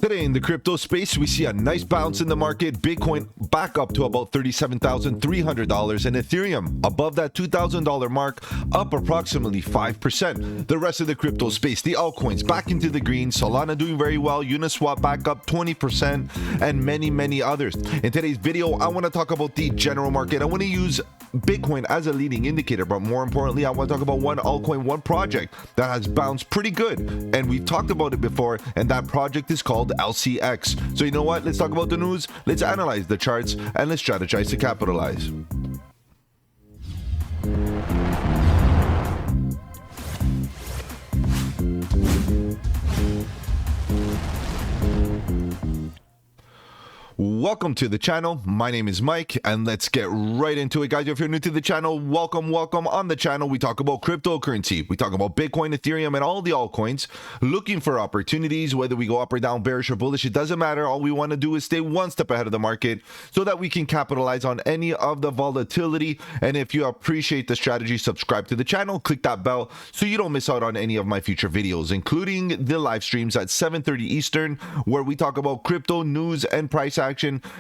Today in the crypto space, we see a nice bounce in the market. Bitcoin back up to about $37,300 and Ethereum above that $2,000 mark, up approximately 5%. The rest of the crypto space, the altcoins back into the green, Solana doing very well, Uniswap back up 20%, and many others. In today's video, I want to talk about the general market. I want to use Bitcoin as a leading indicator, but more importantly, I want to talk about one altcoin, one project that has bounced pretty good, and we've talked about it before, and that project is called LCX. So you know what? Let's talk about the news, let's analyze the charts, and let's strategize to capitalize. Welcome to the channel. My name is Mike, and let's get right into it, guys. If you're new to the channel, welcome. On the channel, we talk about cryptocurrency. We talk about Bitcoin, Ethereum, and all the altcoins, looking for opportunities, whether we go up or down, bearish or bullish, it doesn't matter. All we want to do is stay one step ahead of the market so that we can capitalize on any of the volatility. And if you appreciate the strategy, subscribe to the channel, click that bell so you don't miss out on any of my future videos, including the live streams at 7:30 Eastern, where we talk about crypto news and price action.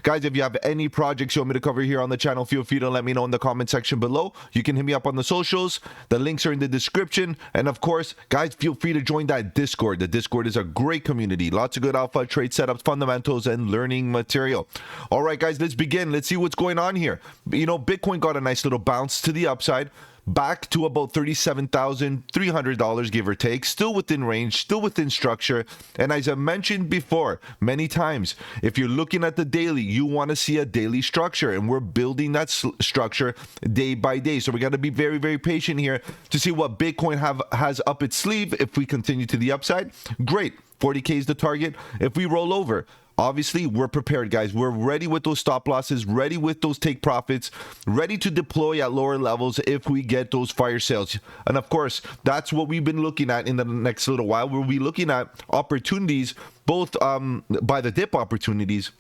Guys, if you have any projects you want me to cover here on the channel, feel free to let me know in the comment section below. You can hit me up on the socials. The links are in the description. And of course, guys, feel free to join that Discord. The Discord is a great community. Lots of good alpha, trade setups, fundamentals, and learning material. All right, guys, let's begin. Let's see what's going on here. You know, Bitcoin got a nice little bounce to the upside, back to about $37,300, give or take, still within range, still within structure. And as I mentioned before many times, if you're looking at the daily, you want to see a daily structure, and we're building that structure day by day. So we got to be very patient here to see what Bitcoin has up its sleeve. If we continue to the upside, great, 40K is the target. If we roll over, obviously, we're prepared, guys. We're ready with those stop losses, ready with those take profits, ready to deploy at lower levels if we get those fire sales. And of course, that's what we've been looking at in the next little while. We'll be looking at opportunities, both by the dip opportunities,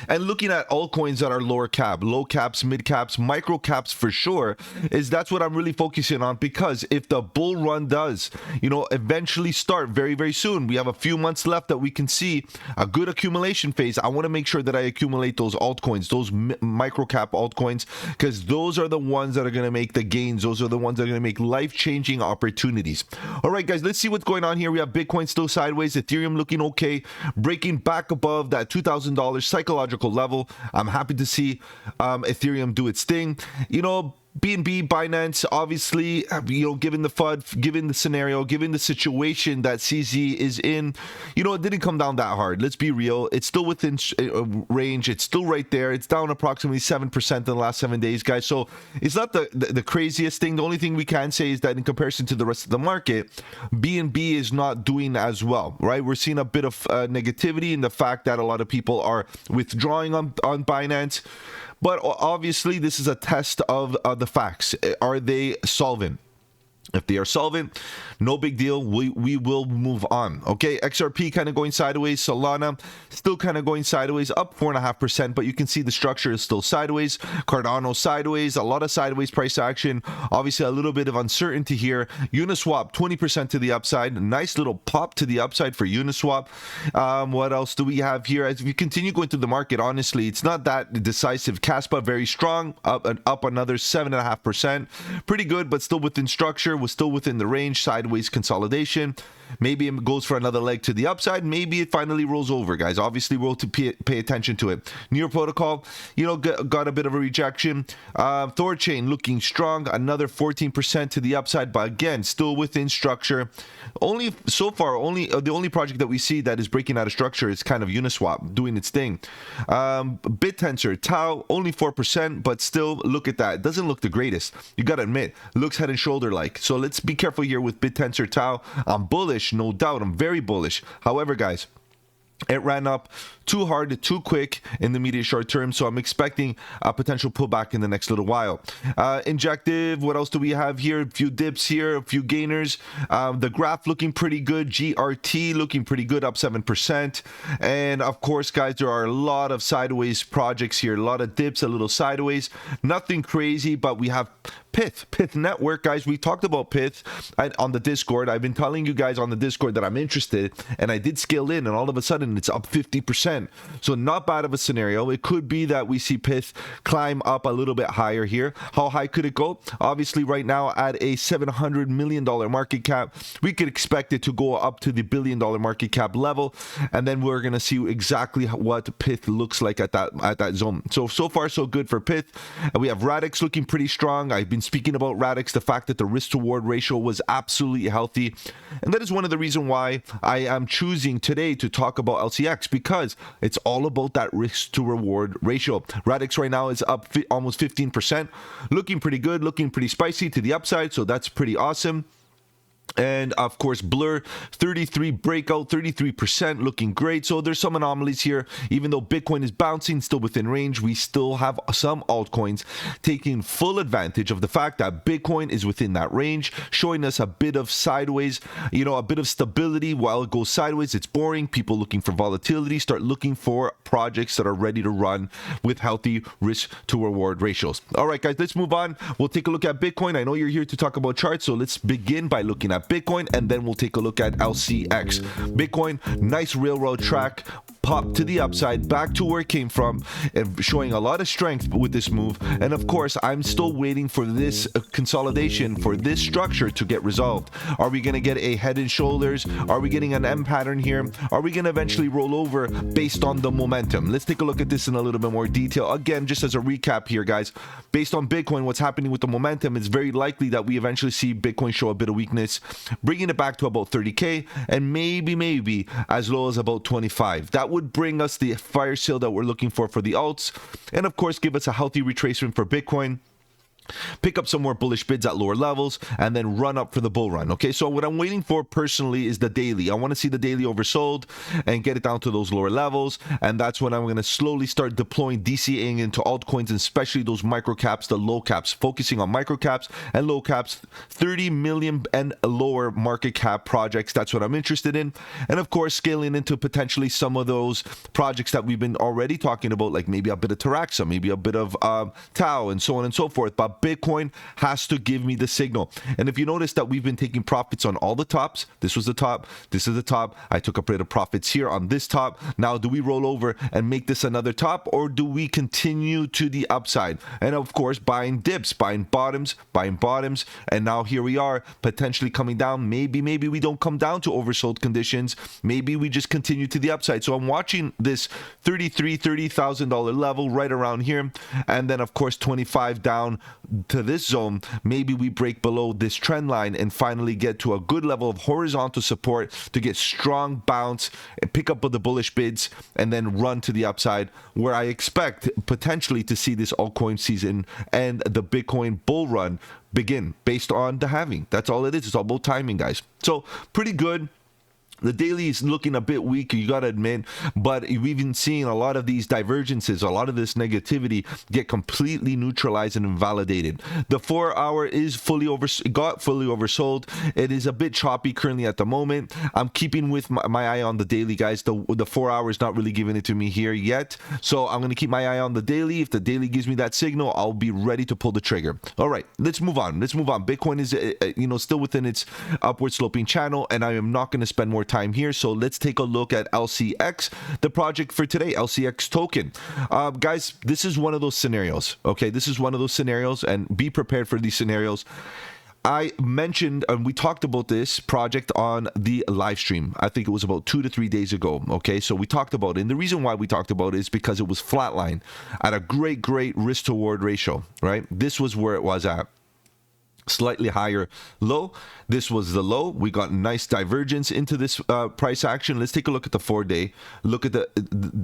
and looking at altcoins that are lower cap, low caps, mid caps, micro caps for sure, that's what I'm really focusing on. Because if the bull run does, eventually start very soon, we have a few months left that we can see a good accumulation phase. I want to make sure that I accumulate those altcoins, those micro cap altcoins, because those are the ones that are going to make the gains. Those are the ones that are going to make life-changing opportunities. All right, guys, let's see what's going on here. We have Bitcoin still sideways, Ethereum looking okay, breaking back above that $2,000 psychological level. I'm happy to see Ethereum do its thing. BNB, Binance, obviously, given the FUD, given the scenario, given the situation that CZ is in, it didn't come down that hard. Let's be real. It's still within range. It's still right there. It's down approximately 7% in the last 7 days, guys. So it's not the craziest thing. The only thing we can say is that in comparison to the rest of the market, BNB is not doing as well, right? We're seeing a bit of negativity in the fact that a lot of people are withdrawing on Binance. But obviously, this is a test of the facts. Are they solvent? If they are solvent, no big deal. We will move on. Okay, XRP kind of going sideways. Solana still kind of going sideways, up 4.5%, but you can see the structure is still sideways. Cardano sideways, a lot of sideways price action. Obviously, a little bit of uncertainty here. Uniswap 20% to the upside. Nice little pop to the upside for Uniswap. What else do we have here? As we continue going through the market, honestly, it's not that decisive. Caspa very strong, up another 7.5%. Pretty good, but still within structure. Was still within the range, sideways consolidation. Maybe it goes for another leg to the upside. Maybe it finally rolls over, guys. Obviously, we'll have to pay attention to it. Near Protocol, got a bit of a rejection. Thorchain looking strong, another 14% to the upside, but again, still within structure. Only so far, the only project that we see that is breaking out of structure is kind of Uniswap doing its thing. BitTensor, Tau, only 4%, but still, look at that. It doesn't look the greatest. You got to admit, looks head and shoulder like. So let's be careful here with BitTensor, Tau. I'm bullish, no doubt. I'm very bullish. However, guys, it ran up too hard, too quick in the immediate short term. So I'm expecting a potential pullback in the next little while. Injective, what else do we have here? A few dips here, a few gainers. The graph looking pretty good. GRT looking pretty good, up 7%. And of course, guys, there are a lot of sideways projects here, a lot of dips, a little sideways. Nothing crazy, but we have Pith Network, guys. We talked about Pith on the Discord. I've been telling you guys on the Discord that I'm interested, and I did scale in, and all of a sudden it's up 50%. So not bad of a scenario. It could be that we see Pith climb up a little bit higher here. How high could it go? Obviously, right now at a $700 million market cap, we could expect it to go up to the $1 billion market cap level, and then we're gonna see exactly what Pith looks like at that zone. So far so good for Pith. We have Radix looking pretty strong. I've been speaking about Radix, the fact that the risk to reward ratio was absolutely healthy, and that is one of the reasons why I am choosing today to talk about LCX, because it's all about that risk to reward ratio. Radix right now is up almost 15%, looking pretty good, looking pretty spicy to the upside, so that's pretty awesome. And of course, Blur 33 breakout, 33%, looking great. So there's some anomalies here. Even though Bitcoin is bouncing, still within range, we still have some altcoins taking full advantage of the fact that Bitcoin is within that range, showing us a bit of sideways, a bit of stability. While it goes sideways, it's boring. People looking for volatility start looking for projects that are ready to run with healthy risk to reward ratios. All right, guys, let's move on. We'll take a look at Bitcoin. I know you're here to talk about charts, so let's begin by looking at Bitcoin, and then we'll take a look at LCX. Bitcoin, nice railroad track, pop to the upside, back to where it came from, and showing a lot of strength with this move. And of course, I'm still waiting for this consolidation, for this structure to get resolved. Are we going to get a head and shoulders? Are we getting an M pattern here? Are we going to eventually roll over based on the momentum? Let's take a look at this in a little bit more detail. Again, just as a recap here, guys, based on Bitcoin, what's happening with the momentum, it's very likely that we eventually see Bitcoin show a bit of weakness, bringing it back to about 30K, and maybe as low as about 25. That would bring us the fire sale that we're looking for the alts, and of course give us a healthy retracement for Bitcoin, pick up some more bullish bids at lower levels, and then run up for the bull run. Okay, so what I'm waiting for personally is the daily. I want to see the daily oversold and get it down to those lower levels, and that's when I'm going to slowly start deploying DCAing into altcoins, and especially those micro caps, the low caps, focusing on micro caps and low caps, 30 million and lower market cap projects. That's what I'm interested in, and of course scaling into potentially some of those projects that we've been already talking about, like maybe a bit of Taraxa, maybe a bit of Tau, and so on and so forth. But Bitcoin has to give me the signal. And if you notice that we've been taking profits on all the tops, this was the top, this is the top, I took a bit of profits here on this top. Now, do we roll over and make this another top, or do we continue to the upside? And of course, buying dips, buying bottoms, and now here we are, potentially coming down. Maybe we don't come down to oversold conditions. Maybe we just continue to the upside. So I'm watching this $30,000 level right around here, and then of course 25 down to this zone. Maybe we break below this trend line and finally get to a good level of horizontal support to get strong bounce and pick up with the bullish bids, and then run to the upside, where I expect potentially to see this altcoin season and the Bitcoin bull run begin based on the halving. That's all it is. It's all about timing, guys. So pretty good. The daily is looking a bit weak, you got to admit, but we've been seeing a lot of these divergences, a lot of this negativity get completely neutralized and invalidated. The 4 hour is fully oversold. It is a bit choppy currently at the moment. I'm keeping with my eye on the daily, guys. The 4 hour is not really giving it to me here yet, so I'm going to keep my eye on the daily. If the daily gives me that signal, I'll be ready to pull the trigger. All right, let's move on. Bitcoin is still within its upward sloping channel, and I am not going to spend more time here. So let's take a look at LCX, the project for today, LCX token. Guys, this is one of those scenarios. Okay, this is one of those scenarios, and be prepared for these scenarios. I mentioned, and we talked about this project on the live stream. I think it was about 2 to 3 days ago. Okay, so we talked about it, and the reason why we talked about it is because it was flatline at a great risk to reward ratio, right? This was where it was at. slightly higher low. This was the low. We got nice divergence into this price action. Let's take a look at the 4-day. Look at the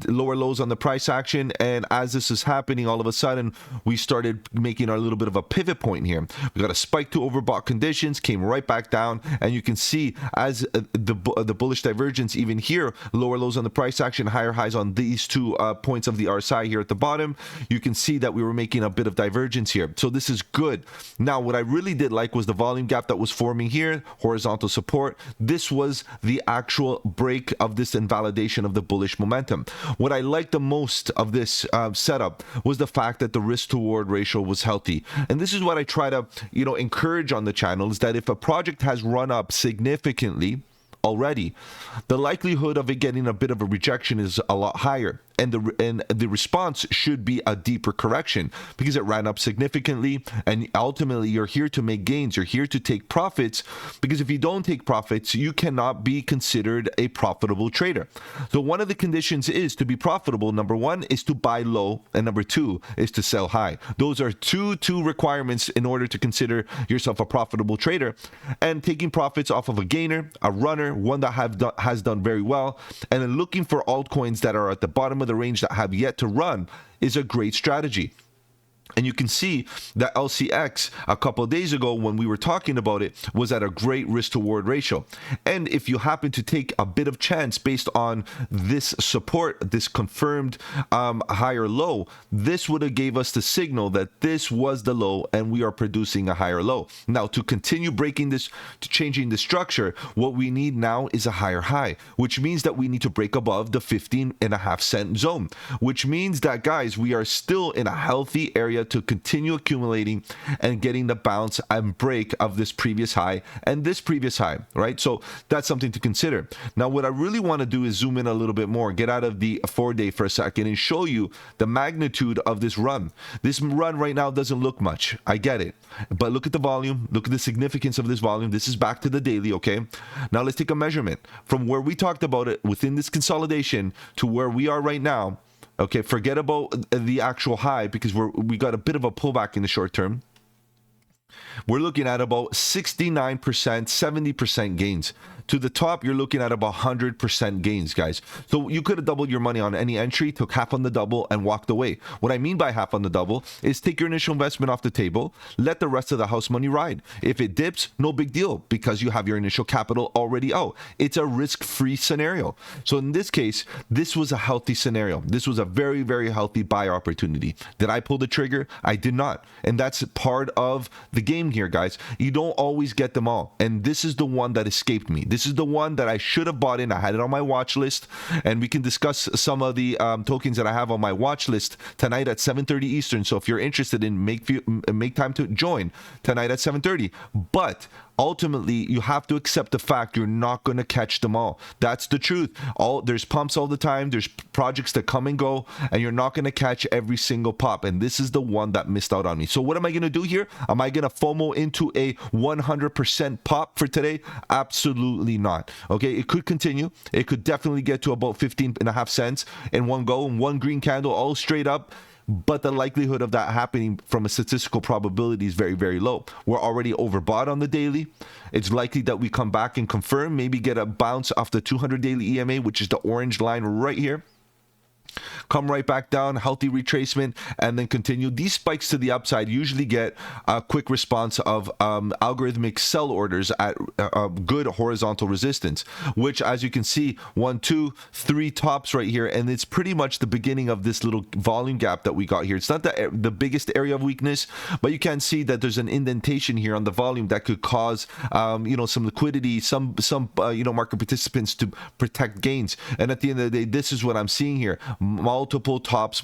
lower lows on the price action, and as this is happening, all of a sudden we started making a little bit of a pivot point here. We got a spike to overbought conditions, came right back down, and you can see as the bullish divergence even here, lower lows on the price action, higher highs on these two points of the RSI here at the bottom. You can see that we were making a bit of divergence here, so this is good. Now what I really did like was the volume gap that was forming here, horizontal support. This was the actual break of this invalidation of the bullish momentum. What I liked the most of this setup was the fact that the risk to reward ratio was healthy, and this is what I try to encourage on the channel, is that if a project has run up significantly already, the likelihood of it getting a bit of a rejection is a lot higher, and the response should be a deeper correction because it ran up significantly, and ultimately you're here to make gains, you're here to take profits, because if you don't take profits, you cannot be considered a profitable trader. So one of the conditions is to be profitable. Number one is to buy low, and number two is to sell high. Those are two requirements in order to consider yourself a profitable trader, and taking profits off of a gainer, a runner, one that has done very well, and then looking for altcoins that are at the bottom of the range that have yet to run is a great strategy. And you can see that LCX a couple of days ago when we were talking about it was at a great risk to reward ratio. And if you happen to take a bit of chance based on this support, this confirmed higher low, this would have gave us the signal that this was the low and we are producing a higher low. Now to continue breaking this, to changing the structure, what we need now is a higher high, which means that we need to break above the 15.5 cent zone, which means that, guys, we are still in a healthy area to continue accumulating and getting the bounce and break of this previous high and this previous high, right? So that's something to consider. Now, what I really want to do is zoom in a little bit more, get out of the 4-day for a second and show you the magnitude of this run. This run right now doesn't look much. I get it. But look at the volume. Look at the significance of this volume. This is back to the daily, okay? Now, let's take a measurement from where we talked about it within this consolidation to where we are right now. Okay, forget about the actual high because we got a bit of a pullback in the short term. We're looking at about 69%, 70% gains. To the top, you're looking at about 100% gains, guys. So you could have doubled your money on any entry, took half on the double, and walked away. What I mean by half on the double is take your initial investment off the table, let the rest of the house money ride. If it dips, no big deal because you have your initial capital already out. It's a risk-free scenario. So in this case, this was a healthy scenario. This was a very, very healthy buy opportunity. Did I pull the trigger? I did not. And that's part of the game here, guys. You don't always get them all. And this is the one that escaped me. This is the one that I should have bought in. I had it on my watch list, and we can discuss some of the tokens that I have on my watch list tonight at 7:30 Eastern. So if you're interested in make time to join tonight at 7:30. But ultimately, you have to accept the fact you're not going to catch them all. That's the truth. There's pumps all the time. There's projects that come and go, and you're not going to catch every single pop. And this is the one that missed out on me. So what am I going to do here? Am I going to FOMO into a 100% pop for today? Absolutely not. Okay, it could continue. It could definitely get to about 15.5 cents in one go, in one green candle, all straight up. But the likelihood of that happening from a statistical probability is very, very low. We're already overbought on the daily. It's likely that we come back and confirm, maybe get a bounce off the 200 daily EMA, which is the orange line right here. Come right back down, healthy retracement, and then continue. These spikes to the upside usually get a quick response of algorithmic sell orders at good horizontal resistance, which, as you can see, 1, 2, 3 tops right here, and it's pretty much the beginning of this little volume gap that we got here. It's not the biggest area of weakness, but you can see that there's an indentation here on the volume that could cause some liquidity, some market participants to protect gains. And at the end of the day, this is what I'm seeing here. Multiple tops,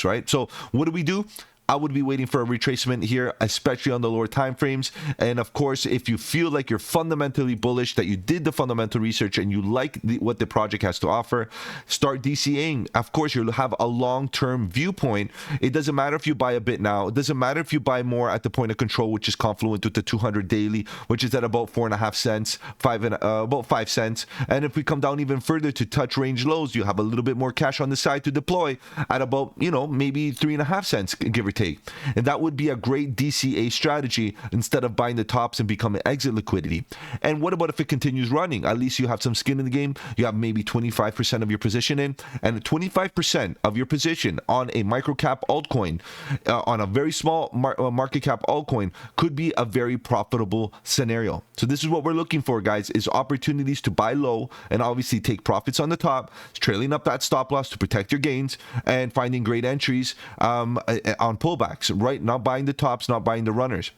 right? So what do? I would be waiting for a retracement here, especially on the lower time frames. And of course, if you feel like you're fundamentally bullish, that you did the fundamental research and you like what the project has to offer, start DCAing. Of course, you'll have a long-term viewpoint. It doesn't matter if you buy a bit now. It doesn't matter if you buy more at the point of control, which is confluent with the 200 daily, which is at about 4.5 cents, about 5 cents. And if we come down even further to touch range lows, you have a little bit more cash on the side to deploy at about, maybe 3.5 cents, give or take. take. And that would be a great DCA strategy instead of buying the tops and becoming exit liquidity. And what about if it continues running? At least you have some skin in the game. You have maybe 25% of your position in, and 25% of your position on a micro cap altcoin, on a very small market cap altcoin, could be a very profitable scenario. So this is what we're looking for, guys, is opportunities to buy low and obviously take profits on the top, trailing up that stop loss to protect your gains, and finding great entries on pullbacks, right? Not buying the tops, not buying the runners.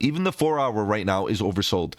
Even the 4-hour right now is oversold,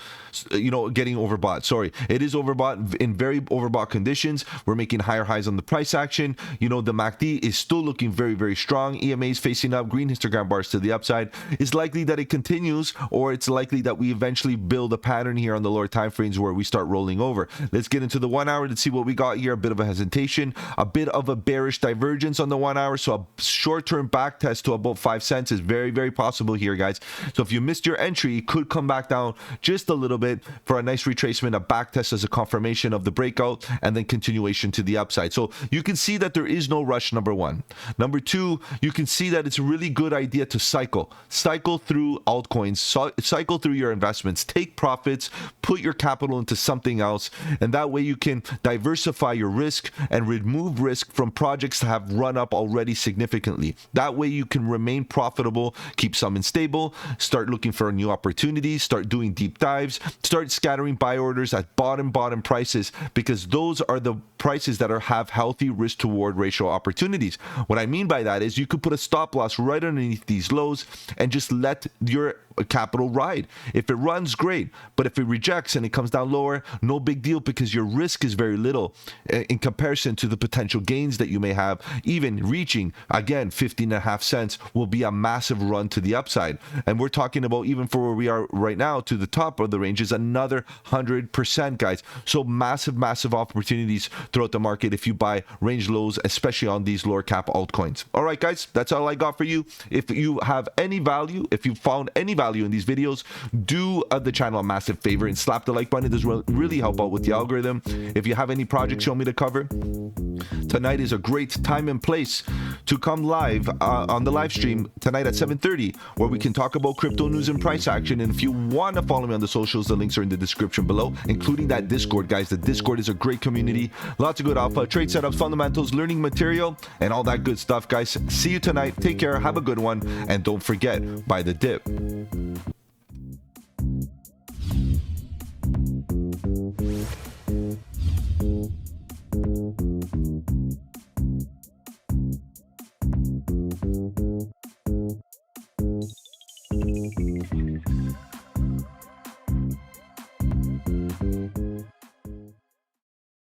getting overbought. Sorry, it is overbought in very overbought conditions. We're making higher highs on the price action. The MACD is still looking very, very strong. EMA is facing up, green histogram bars to the upside. It's likely that it continues, or it's likely that we eventually build a pattern here on the lower time frames where we start rolling over. Let's get into the 1 hour to see what we got here. A bit of a hesitation, a bit of a bearish divergence on the 1 hour. So a short-term back test to about 5 cents is very, very possible here, guys. So if you missed your entry, it could come back down just a little bit for a nice retracement, a back test as a confirmation of the breakout, and then continuation to the upside. So you can see that there is no rush, number one. Number two, you can see that it's a really good idea to cycle through altcoins, cycle through your investments, take profits, put your capital into something else, and that way you can diversify your risk and remove risk from projects that have run up already significantly. That way you can remain profitable, keep some unstable, start looking for new opportunities, start doing deep dives, start scattering buy orders at bottom prices, because those are the prices that have healthy risk to reward ratio opportunities. What I mean by that is you could put a stop loss right underneath these lows and just let your capital ride. If it runs, great, but if it rejects and it comes down lower, no big deal, because your risk is very little in comparison to the potential gains that you may have. Even reaching, again, 15.5 cents will be a massive run to the upside, and we're talking about, even for where we are right now, to the top of the range is another 100%, guys. So massive opportunities throughout the market if you buy range lows, especially on these lower cap altcoins. All right, guys, that's all I got for you. If you have any value, if you found any value in these videos, do the channel a massive favor and slap the like button. It does really help out with the algorithm. If you have any projects you want me to cover, tonight is a great time and place to come live on the live stream tonight at 7:30, where we can talk about crypto news and price action. And if you want to follow me on the socials, the links are in the description below, including that Discord, guys. The Discord is a great community, lots of good alpha, trade setups, fundamentals, learning material, and all that good stuff, guys. See you tonight. Take care, have a good one, and don't forget, buy the dip.